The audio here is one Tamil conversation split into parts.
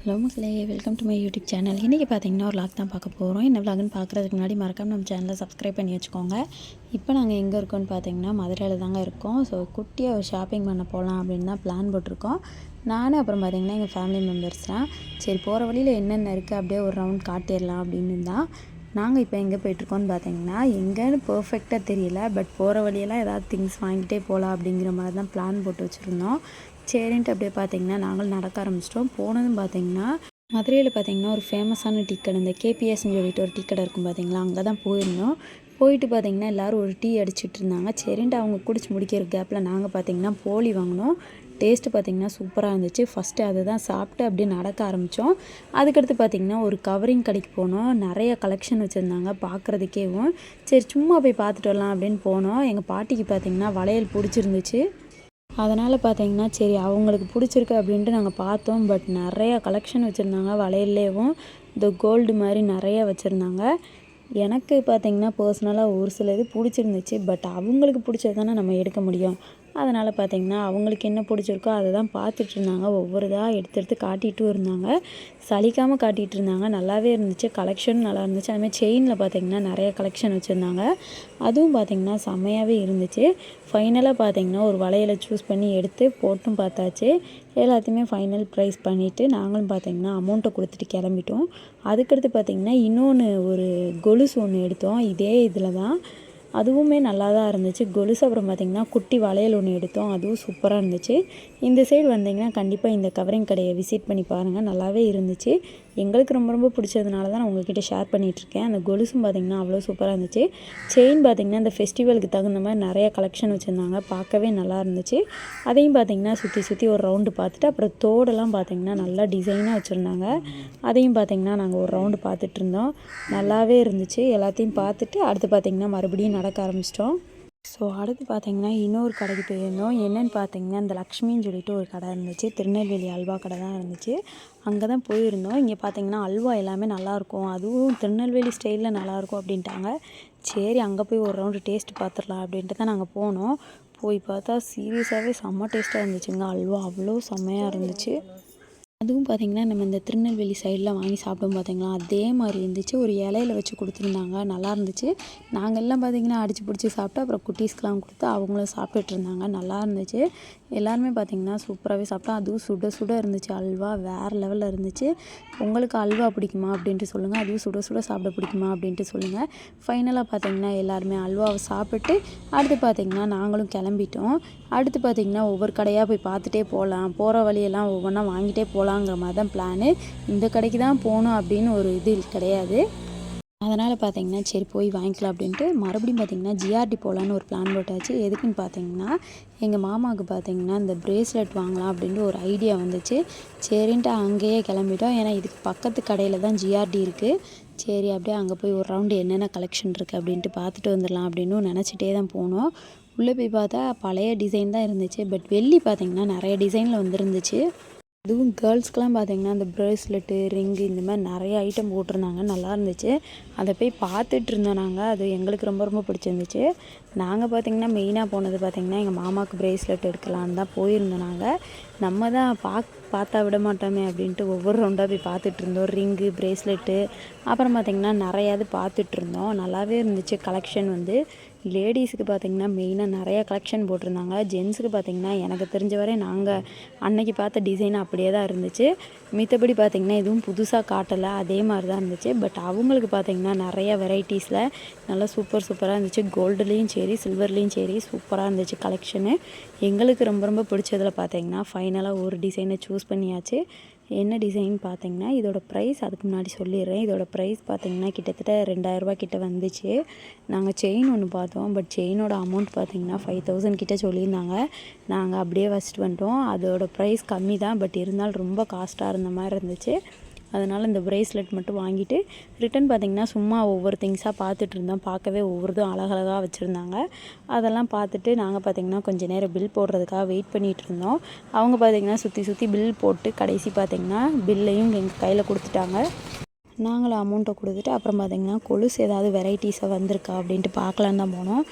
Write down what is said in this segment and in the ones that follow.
ஹலோ மக்களே, welcome to my YouTube channel. இன்றைக்கி பார்த்தீங்கன்னா ஒரு vlog தான் பார்க்க போகிறோம். என்ன vlogன்னு பார்க்குறதுக்கு முன்னாடி மறக்காம நம்ம சேனலை சப்ஸ்கிரைப் பண்ணி வச்சுக்கோங்க. இப்போ நாங்கள் எங்கே இருக்கோம்னு பார்த்தீங்கன்னா மதுரையில் தாங்க இருக்கோம். ஸோ குட்டியாக ஒரு ஷாப்பிங் பண்ண போகலாம் அப்படின்னு தான் பிளான் போட்டிருக்கோம். நானும் அப்புறம் பார்த்திங்கன்னா எங்கள் ஃபேமிலி மெம்பர்ஸ் தான். சரி, போகிற வழியில் என்னென்ன இருக்குது அப்படியே ஒரு ரவுண்ட் காட்டிடலாம் அப்படின்னு தான். நாங்கள் இப்போ எங்கே போய்ட்ருக்கோம்னு பார்த்தீங்கன்னா எங்கேன்னு பர்ஃபெக்டாக தெரியல, பட் போகிற வழியெல்லாம் ஏதாவது திங்ஸ் வாங்கிட்டே போகலாம் அப்படிங்கிற மாதிரி தான் பிளான் போட்டு வச்சுருந்தோம். சரின்ட்டு அப்படியே பார்த்திங்கன்னா நாங்களும் நடக்க ஆரம்பிச்சிட்டோம். போனதும் பார்த்திங்கன்னா மதுரையில் பார்த்திங்கன்னா ஒரு ஃபேமஸான டீ கடை, இந்த கேபிஎஸ்ன்னு சொல்லிட்டு ஒரு டீ கடை இருக்கும் பார்த்திங்களா, அங்கே தான் போயிருந்தோம். போயிட்டு பார்த்திங்கன்னா எல்லோரும் ஒரு டீ அடிச்சிட்டு இருந்தாங்க. சரின்ட்டு அவங்க குடிச்சு முடிக்கிற கேப்பில் நாங்கள் பார்த்திங்கன்னா போலி வாங்கினோம். டேஸ்ட்டு பார்த்திங்கன்னா சூப்பராக இருந்துச்சு. ஃபஸ்ட்டு அதை தான் சாப்பிட்டு அப்படியே நடக்க ஆரம்பித்தோம். அதுக்கடுத்து பார்த்திங்கன்னா ஒரு கவரிங் கடைக்கு போனோம். நிறைய கலெக்ஷன் வச்சுருந்தாங்க பார்க்குறதுக்கேவும். சரி, சும்மா போய் பார்த்துட்டு வரலாம் அப்படின்னு போனோம். எங்கள் பாட்டிக்கு பார்த்திங்கன்னா வளையல் பிடிச்சிருந்துச்சு. அதனால் பார்த்திங்கன்னா சரி அவங்களுக்கு பிடிச்சிருக்கு அப்படின்ட்டு நாங்கள் பார்த்தோம். பட் நிறையா கலெக்ஷன் வச்சுருந்தாங்க. வளையல்லேயும் இந்த கோல்டு மாதிரி நிறையா வச்சுருந்தாங்க. எனக்கு பார்த்திங்கன்னா பர்சனலாக ஒரு சில இது பிடிச்சிருந்துச்சு. பட் அவங்களுக்கு பிடிச்சது தானே நம்ம எடுக்க முடியும். அதனால் பார்த்திங்கன்னா அவங்களுக்கு என்ன பிடிச்சிருக்கோ அதை தான் பார்த்துட்டு இருந்தாங்க. ஒவ்வொரு இதாக எடுத்து எடுத்து காட்டிகிட்டும் இருந்தாங்க. சலிக்காமல் காட்டிகிட்டு இருந்தாங்க. நல்லாவே இருந்துச்சு. கலெக்ஷனும் நல்லா இருந்துச்சு. அதுமாதிரி செயினில் பார்த்திங்கன்னா நிறைய கலெக்ஷன் வச்சுருந்தாங்க. அதுவும் பார்த்திங்கன்னா செம்மையாகவே இருந்துச்சு. ஃபைனலாக பார்த்திங்கன்னா ஒரு வளையலை சூஸ் பண்ணி எடுத்து போட்டும் பார்த்தாச்சு. எல்லாத்தையுமே ஃபைனல் ப்ரைஸ் பண்ணிவிட்டு நாங்களும் பார்த்திங்கன்னா அமௌண்ட்டை கொடுத்துட்டு கிளம்பிட்டோம். அதுக்கடுத்து பார்த்திங்கன்னா இன்னொன்று ஒரு கொலுசு ஒன்று எடுத்தோம். இதே இதில் தான், அதுவுமே நல்லா தான் இருந்துச்சு கொலுசு. அப்புறம் பார்த்திங்கன்னா குட்டி வளையல் ஒன்று எடுத்தோம். அதுவும் சூப்பராக இருந்துச்சு. இந்த சைடு வந்திங்கன்னா கண்டிப்பாக இந்த கவரிங் கடையை விசிட் பண்ணி பாருங்கள். நல்லாவே இருந்துச்சு. எங்களுக்கு ரொம்ப ரொம்ப பிடிச்சதுனால தான் நான் உங்கள்கிட்ட ஷேர் பண்ணிகிட்ருக்கேன். அந்த கொலுசும் பார்த்திங்கன்னா அவ்வளோ சூப்பராக இருந்துச்சு. செயின் பார்த்திங்கன்னா இந்த ஃபெஸ்டிவலுக்கு தகுந்த மாதிரி நிறைய கலெக்ஷன் வச்சுருந்தாங்க. பார்க்கவே நல்லா இருந்துச்சு. அதையும் பார்த்திங்கன்னா சுற்றி சுற்றி ஒரு ரவுண்டு பார்த்துட்டு அப்புறம் தோடெல்லாம் பார்த்திங்கன்னா நல்லா டிசைனாக வச்சுருந்தாங்க. அதையும் பார்த்திங்கன்னா நாங்கள் ஒரு ரவுண்டு பார்த்துட்டு இருந்தோம். நல்லாவே இருந்துச்சு. எல்லாத்தையும் பார்த்துட்டு அடுத்து பார்த்திங்கன்னா மறுபடியும் நடக்க ஆரம்பிச்சிட்டோம். ஸோ அடுத்து பார்த்திங்கன்னா இன்னொரு கடைக்கு போயிருந்தோம். என்னென்னு பார்த்திங்கன்னா இந்த லக்ஷ்மின்னு சொல்லிட்டு ஒரு கடை இருந்துச்சு. திருநெல்வேலி அல்வா கடை தான் இருந்துச்சு. அங்கே தான் போயிருந்தோம். இங்கே பார்த்திங்கன்னா அல்வா எல்லாமே நல்லாயிருக்கும், அதுவும் திருநெல்வேலி ஸ்டைலில் நல்லாயிருக்கும் அப்படின்ட்டாங்க. சரி, அங்கே போய் ஒரு ரவுண்டு டேஸ்ட் பார்த்துடலாம் அப்படின்ட்டு தான் நாங்கள் போனோம். போய் பார்த்தா சீரியஸாகவே செம்ம டேஸ்ட்டாக இருந்துச்சுங்க. அல்வா அவ்வளோ செம்மையாக இருந்துச்சு. அதுவும் பார்த்திங்கன்னா நம்ம இந்த திருநெல்வேலி சைடில் வாங்கி சாப்பிடும் பார்த்திங்களா, அதே மாதிரி இருந்துச்சு. ஒரு இலையில வச்சு கொடுத்துருந்தாங்க. நல்லா இருந்துச்சு. நாங்கள் எல்லாம் பார்த்திங்கன்னா அடித்து பிடிச்சி சாப்பிட்டு அப்புறம் குட்டீஸ்க்கெலாம் கொடுத்து அவங்களும் சாப்பிட்டுட்டு இருந்தாங்க. நல்லா இருந்துச்சு. எல்லாருமே பார்த்திங்கன்னா சூப்பராகவே சாப்பிட்டோம். அதுவும் சுட சுட இருந்துச்சு. அல்வா வேறு லெவலில் இருந்துச்சு. உங்களுக்கு அல்வா பிடிக்குமா அப்படின்ட்டு சொல்லுங்கள். அதுவும் சுட சுட சாப்பிட பிடிக்குமா அப்படின்ட்டு சொல்லுங்கள். ஃபைனலாக பார்த்திங்கன்னா எல்லாருமே அல்வாவை சாப்பிட்டு அடுத்து பார்த்திங்கன்னா நாங்களும் கிளம்பிட்டோம். அடுத்து பார்த்திங்கன்னா ஒவ்வொரு கடையாக போய் பார்த்துட்டே போகலாம், போகிற வழியெல்லாம் ஒவ்வொன்றா வாங்கிட்டே போகலாங்கிற மாதிரி தான் பிளானு. இந்த கடைக்கு தான் போகணும் அப்படின்னு ஒரு இது கிடையாது. அதனால் பார்த்திங்கன்னா சரி போய் வாங்கிக்கலாம் அப்படின்ட்டு மறுபடியும் பார்த்திங்கன்னா ஜிஆர்டி போகலான்னு ஒரு பிளான் போட்டாச்சு. எதுக்குன்னு பார்த்திங்கன்னா எங்கள் மாமாவுக்கு பார்த்திங்கன்னா இந்த ப்ரேஸ்லெட் வாங்கலாம் அப்படின்ட்டு ஒரு ஐடியா வந்துச்சு. சரின்ட்டு அங்கேயே கிளம்பிட்டோம். ஏன்னா இதுக்கு பக்கத்து கடையில் தான் ஜிஆர்டி இருக்குது. சரி, அப்படியே அங்கே போய் ஒரு ரவுண்டு என்னென்ன கலெக்ஷன் இருக்குது அப்படின்ட்டு பார்த்துட்டு வந்துடலாம் அப்படின்னு நினச்சிட்டே தான் போனோம். உள்ளே போய் பார்த்தா பழைய டிசைன் தான் இருந்துச்சு. பட் வெள்ளி பார்த்திங்கன்னா நிறைய டிசைனில் வந்துருந்துச்சு. அதுவும் கேர்ள்ஸ்க்கெலாம் பார்த்திங்கன்னா இந்த ப்ரேஸ்லெட்டு, ரிங்கு இந்த மாதிரி நிறைய ஐட்டம் போட்டிருந்தாங்க. நல்லா இருந்துச்சு. அதை போய் பார்த்துட்டு இருந்தோம் நாங்கள். அது எங்களுக்கு ரொம்ப ரொம்ப பிடிச்சிருந்துச்சு. நாங்கள் பார்த்திங்கன்னா மெயினாக போனது பார்த்திங்கன்னா எங்கள் மாமாவுக்கு ப்ரேஸ்லெட் எடுக்கலான்னு தான் போயிருந்தோம். நாங்கள் நம்ம தான் பார்த்தா விட மாட்டோமே அப்படின்ட்டு ஒவ்வொரு ரவுண்டாக போய் பார்த்துட்டு இருந்தோம். ரிங்கு, ப்ரேஸ்லெட்டு, அப்புறம் பார்த்திங்கன்னா நிறையாது பார்த்துட்டு இருந்தோம். நல்லாவே இருந்துச்சு. கலெக்ஷன் வந்து லேடிஸுக்கு பார்த்திங்கன்னா மெயினாக நிறையா கலெக்ஷன் போட்டிருந்தாங்க. ஜென்ஸுக்கு பார்த்திங்கன்னா எனக்கு தெரிஞ்ச வரை நாங்கள் அன்னைக்கு பார்த்த டிசைன் அப்படியே தான் இருந்துச்சு. மித்தபடி பார்த்திங்கன்னா எதுவும் புதுசாக காட்டலை, அதே மாதிரி தான் இருந்துச்சு. பட் அவங்களுக்கு பார்த்திங்கன்னா நிறையா வெரைட்டிஸில் நல்லா சூப்பராக இருந்துச்சு. கோல்டுலேயும் சரி சில்வர்லேயும் சரி சூப்பராக இருந்துச்சு கலெக்ஷனு. எங்களுக்கு ரொம்ப ரொம்ப பிடிச்சதில் பார்த்திங்கன்னா ஃபைனலாக ஒரு டிசைனை சூஸ் பண்ணியாச்சு. என்ன டிசைன் பார்த்திங்கன்னா இதோட ப்ரைஸ் அதுக்கு முன்னாடி சொல்லிடுறேன். இதோட ப்ரைஸ் பார்த்திங்கன்னா கிட்டத்தட்ட 2000 ரூபா கிட்ட வந்துச்சு. நாங்கள் செயின் ஒன்று பார்த்தோம். பட் செயினோட அமௌண்ட் பார்த்திங்கன்னா 5000 கிட்ட சொல்லியிருந்தாங்க. நாங்கள் அப்படியே வச்சுட்டு வந்துட்டோம். அதோட ப்ரைஸ் கம்மி தான், பட் இருந்தாலும் ரொம்ப காஸ்ட்டாக இருந்த மாதிரி இருந்துச்சு. அதனால் இந்த ப்ரேஸ்லெட் மட்டும் வாங்கிட்டு ரிட்டன் பார்த்திங்கன்னா சும்மா ஒவ்வொரு திங்ஸாக பார்த்துட்டு இருந்தோம். பார்க்கவே ஒவ்வொருதும் அழகழகாக வச்சுருந்தாங்க. அதெல்லாம் பார்த்துட்டு நாங்கள் பார்த்திங்கன்னா கொஞ்சம் நேரம் பில் போடுறதுக்காக வெயிட் பண்ணிகிட்டு இருந்தோம். அவங்க பார்த்திங்கன்னா சுற்றி சுற்றி பில் போட்டு கடைசி பார்த்திங்கன்னா பில்லையும் எங்கள் கையில் கொடுத்துட்டாங்க. நாங்களும் அமௌண்ட்டை கொடுத்துட்டு அப்புறம் பார்த்திங்கன்னா கொலுசு ஏதாவது வெரைட்டிஸாக வந்திருக்கா அப்படின்ட்டு பார்க்கலான்னு தான் போனோம்.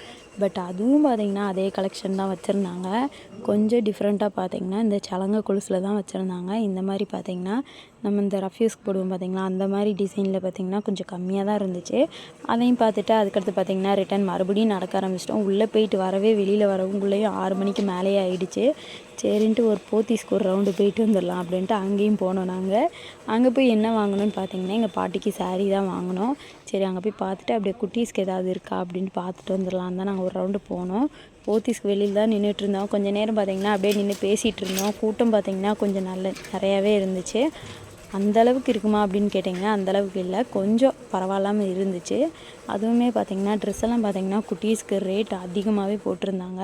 பட் அதுவும் பார்த்திங்கன்னா அதே கலெக்ஷன் தான் வச்சுருந்தாங்க. கொஞ்சம் டிஃப்ரெண்ட்டாக பார்த்திங்கன்னா இந்த சலங்கை கொலுசில் தான் வச்சுருந்தாங்க. இந்த மாதிரி பார்த்திங்கன்னா நம்ம இந்த ரஃப்யூஸ்க்கு போடுவோம் பார்த்திங்களா, அந்த மாதிரி டிசைனில் பார்த்திங்கன்னா கொஞ்சம் கம்மியாக தான் இருந்துச்சு. அதையும் பார்த்துட்டு அதுக்கடுத்து பார்த்திங்கன்னா ரிட்டன் மறுபடியும் நடக்க ஆரம்பிச்சிட்டோம். உள்ளே போயிட்டு வரவே வெளியில் வரவுங்குள்ளேயும் 6 மணிக்கு மேலேயே ஆகிடுச்சு. சரின்ட்டு ஒரு போத்தீஸ்க்கு ஒரு ரவுண்டு போயிட்டு வந்துடலாம் அப்படின்ட்டு அங்கேயும் போனோம். நாங்கள் அங்கே போய் என்ன வாங்கினோன்னு பார்த்திங்கன்னா எங்கள் பாட்டிக்கு சாரீ தான் வாங்கினோம். சரி அங்கே போய் பார்த்துட்டு அப்படியே குட்டீஸ்க்கு ஏதாவது இருக்கா அப்படின்ட்டு பார்த்துட்டு வந்துடலாம் தான் நாங்கள் ஒரு ரவுண்டு போனோம். போத்தீஸ்க்கு வெளியில் தான் நின்றுட்டு இருந்தோம். கொஞ்சம் நேரம் பார்த்திங்கன்னா அப்படியே நின்று பேசிகிட்டு இருந்தோம். கூட்டம் பார்த்திங்கன்னா கொஞ்சம் நிறையாவே இருந்துச்சு. அந்தளவுக்கு இருக்குமா அப்படின்னு கேட்டிங்கன்னா அந்தளவுக்கு இல்லை, கொஞ்சம் பரவாயில்லாமல் இருந்துச்சு. அதுவுமே பார்த்திங்கன்னா ட்ரெஸ் எல்லாம் பார்த்திங்கன்னா குட்டீஸ்க்கு ரேட் அதிகமாகவே போட்டிருந்தாங்க.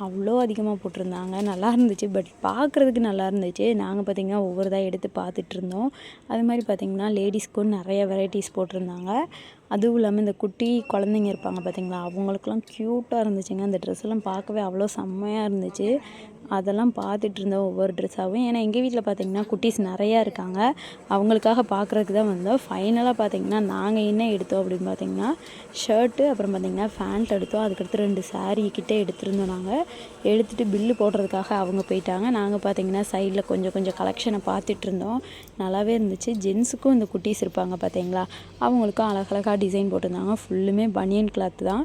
அவ்வளோ அதிகமாக போட்டிருந்தாங்க. நல்லா இருந்துச்சு, பட் பார்க்குறதுக்கு நல்லா இருந்துச்சு. நாங்கள் பார்த்திங்கன்னா ஒவ்வொருதாக எடுத்து பார்த்துட்ருந்தோம். அது மாதிரி பார்த்திங்கன்னா லேடிஸ்க்கும் நிறைய வெரைட்டிஸ் போட்டிருந்தாங்க. அதுவும் இல்லாமல் இந்த குட்டி குழந்தைங்க இருப்பாங்க பார்த்திங்களா, அவங்களுக்குலாம் க்யூட்டாக இருந்துச்சுங்க. அந்த ட்ரெஸ் எல்லாம் பார்க்கவே அவ்வளோ செம்மையாக இருந்துச்சு. அதெல்லாம் பார்த்துட்டு இருந்தோம் ஒவ்வொரு ட்ரெஸ்ஸாகவும். ஏன்னா எங்கள் வீட்டில் பார்த்திங்கன்னா குட்டீஸ் நிறையா இருக்காங்க. அவங்களுக்காக பார்க்குறதுக்கு தான் வந்தோம். ஃபைனலாக பார்த்திங்கன்னா நாங்கள் என்ன எடுத்தோம் அப்படின்னு பார்த்திங்கன்னா ஷர்ட்டு, அப்புறம் பார்த்திங்கன்னா ஃபேண்ட் எடுத்தோம். அதுக்கடுத்து 2 சாரீ கிட்டே எடுத்துருந்தோம். நாங்கள் எடுத்துகிட்டு பில்லு போடுறதுக்காக அவங்க போயிட்டாங்க. நாங்கள் பார்த்திங்கன்னா சைடில் கொஞ்சம் கலெக்ஷனை பார்த்துட்டு இருந்தோம். நல்லாவே இருந்துச்சு. ஜென்ஸுக்கும் இந்த குட்டீஸ் இருப்பாங்க பார்த்திங்களா, அவங்களுக்கும் அழகழகாக டிசைன் போட்டிருந்தாங்க. ஃபுல்லுமே பனியன் கிளாத் தான்,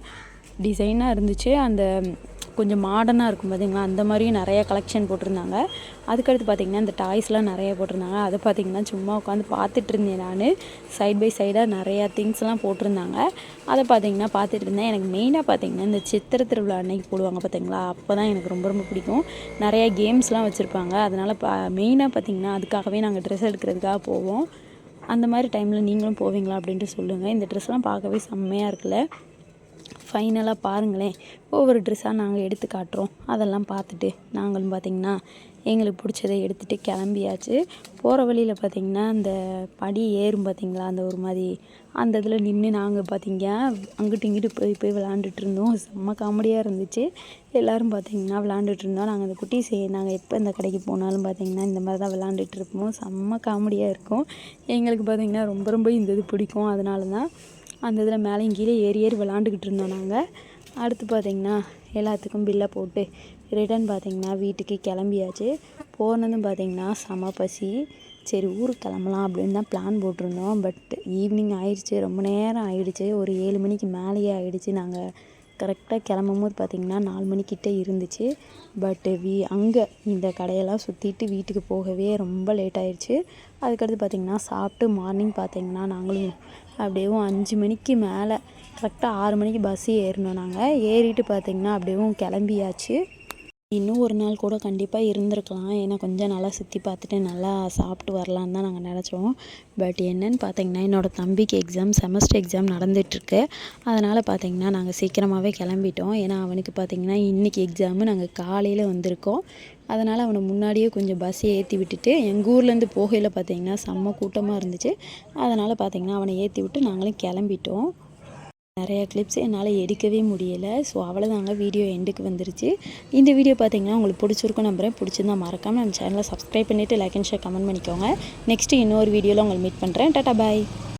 டிசைனாக இருந்துச்சு. அந்த கொஞ்சம் மாடர்னாக இருக்கும் பார்த்திங்களா, அந்த மாதிரியும் நிறையா கலெக்ஷன் போட்டிருந்தாங்க. அதுக்கடுத்து பார்த்திங்கன்னா இந்த டாய்ஸ்லாம் நிறையா போட்டிருந்தாங்க. அதை பார்த்திங்கன்னா சும்மா உட்காந்து பார்த்துட்டு இருந்தேன். நான் சைட் பை சைடாக நிறையா திங்ஸ்லாம் போட்டிருந்தாங்க. அதை பார்த்திங்கன்னா பார்த்துட்டு இருந்தேன். எனக்கு மெயினாக பார்த்திங்கன்னா இந்த சித்திரை திருவிழா அன்னைக்கு போடுவாங்க பார்த்திங்களா, அப்போ தான் எனக்கு ரொம்ப பிடிக்கும். நிறையா கேம்ஸ்லாம் வச்சுருப்பாங்க. அதனால் மெயினாக பார்த்திங்கன்னா அதுக்காகவே நாங்கள் ட்ரெஸ் எடுக்கிறதுக்காக போவோம். அந்த மாதிரி டைமில் நீங்களும் போவீங்களா அப்படின்ட்டு சொல்லுங்கள். இந்த ட்ரெஸ்லாம் பார்க்கவே செம்மையாக இருக்குல்ல. ஃபைனலாக பாருங்களேன், ஒவ்வொரு ட்ரெஸ்ஸாக நாங்கள் எடுத்து காட்டுறோம். அதெல்லாம் பார்த்துட்டு நாங்களும் பார்த்திங்கன்னா எங்களுக்கு பிடிச்சதை எடுத்துகிட்டு கிளம்பியாச்சு. போகிற வழியில் பார்த்திங்கன்னா அந்த படி ஏறும் பார்த்திங்களா, அந்த ஒரு மாதிரி அந்த இதில் நின்று நாங்கள் பார்த்திங்க அங்கிட்டு இங்கிட்டு போய் விளாண்டுட்டு இருந்தோம். செம்ம காமெடியாக இருந்துச்சு. எல்லோரும் பார்த்திங்கன்னா விளாண்டுட்டு இருந்தோம். நாங்கள் அந்த குட்டீஸ் நாங்கள் எப்போ இந்த கடைக்கு போனாலும் பார்த்திங்கன்னா இந்த மாதிரி தான் விளாண்டுட்டு இருப்போம். செம்ம காமெடியாக இருக்கும். எங்களுக்கு பார்த்திங்கன்னா ரொம்ப இந்த இது பிடிக்கும். அதனால தான் அந்த இதில் மேலேயும் கீழே ஏறி விளாண்டுக்கிட்டு இருந்தோம். நாங்கள் அடுத்து பார்த்திங்கன்னா எல்லாத்துக்கும் பில்லை போட்டு ரிட்டன் பார்த்திங்கன்னா வீட்டுக்கு கிளம்பியாச்சு. போனதும் பார்த்திங்கன்னா செம பசி. சரி ஊருக்கு கிளம்பலாம் அப்படின்னு தான் பிளான் போட்டிருந்தோம். பட் ஈவினிங் ஆயிடுச்சு, ரொம்ப நேரம் ஆயிடுச்சு. ஒரு 7 மணிக்கு மேலேயே ஆயிடுச்சு. நாங்கள் கரெக்டாக கிளம்பும் போது பார்த்திங்கன்னா 4 மணிக்கிட்ட இருந்துச்சு. பட்டு அங்கே இந்த கடையெல்லாம் சுற்றிட்டு வீட்டுக்கு போகவே ரொம்ப லேட் ஆயிடுச்சு. அதுக்கடுத்து பார்த்திங்கன்னா சாப்பிட்டு மார்னிங் பார்த்திங்கன்னா நாங்களும் அப்படியே 5 மணிக்கு மேலே கரெக்டாக 6 மணிக்கு பஸ்ஸு ஏறினோம். நாங்கள் ஏறிட்டு பார்த்திங்கன்னா அப்படியே கிளம்பியாச்சு. இன்னும் ஒரு நாள் கூட கண்டிப்பாக இருந்திருக்கலாம். ஏன்னா கொஞ்சம் நல்லா சுற்றி பார்த்துட்டு நல்லா சாப்பிட்டு வரலான்னு தான் நாங்கள் நினச்சோம். பட் என்னென்னு பார்த்திங்கன்னா என்னோடய தம்பிக்கு செமஸ்டர் எக்ஸாம் நடந்துகிட்ருக்கு. அதனால் பார்த்திங்கன்னா நாங்கள் சீக்கிரமாகவே கிளம்பிட்டோம். ஏன்னா அவனுக்கு பார்த்திங்கன்னா இன்றைக்கி எக்ஸாமு, நாங்கள் காலையில் வந்திருக்கோம். அதனால் அவனை முன்னாடியே கொஞ்சம் பஸ்ஸை ஏற்றி விட்டுட்டு, எங்கள் ஊர்லேருந்து போகையில் பார்த்திங்கன்னா செம்ம கூட்டமாக இருந்துச்சு. அதனால் பார்த்திங்கன்னா அவனை ஏற்றி விட்டு நாங்களும் கிளம்பிட்டோம். நிறையா கிளிப்ஸ் என்னால் எடுக்கவே முடியலை. ஸோ அவ்வளோதாங்க, வீடியோ எண்டுக்கு வந்துருச்சு. இந்த வீடியோ பார்த்திங்கன்னா உங்களுக்கு பிடிச்சிருக்கும் நம்புறேன். பிடிச்சிருந்தா மறக்காமல் நம்ம சேனலை சப்ஸ்கிரைப் பண்ணிவிட்டு லைக் அண்ட் ஷேர் கமெண்ட் பண்ணிக்கோங்க. நெக்ஸ்ட்டு இன்னொரு வீடியோவில் உங்களை மீட் பண்ணுறேன். டாடா பாய்.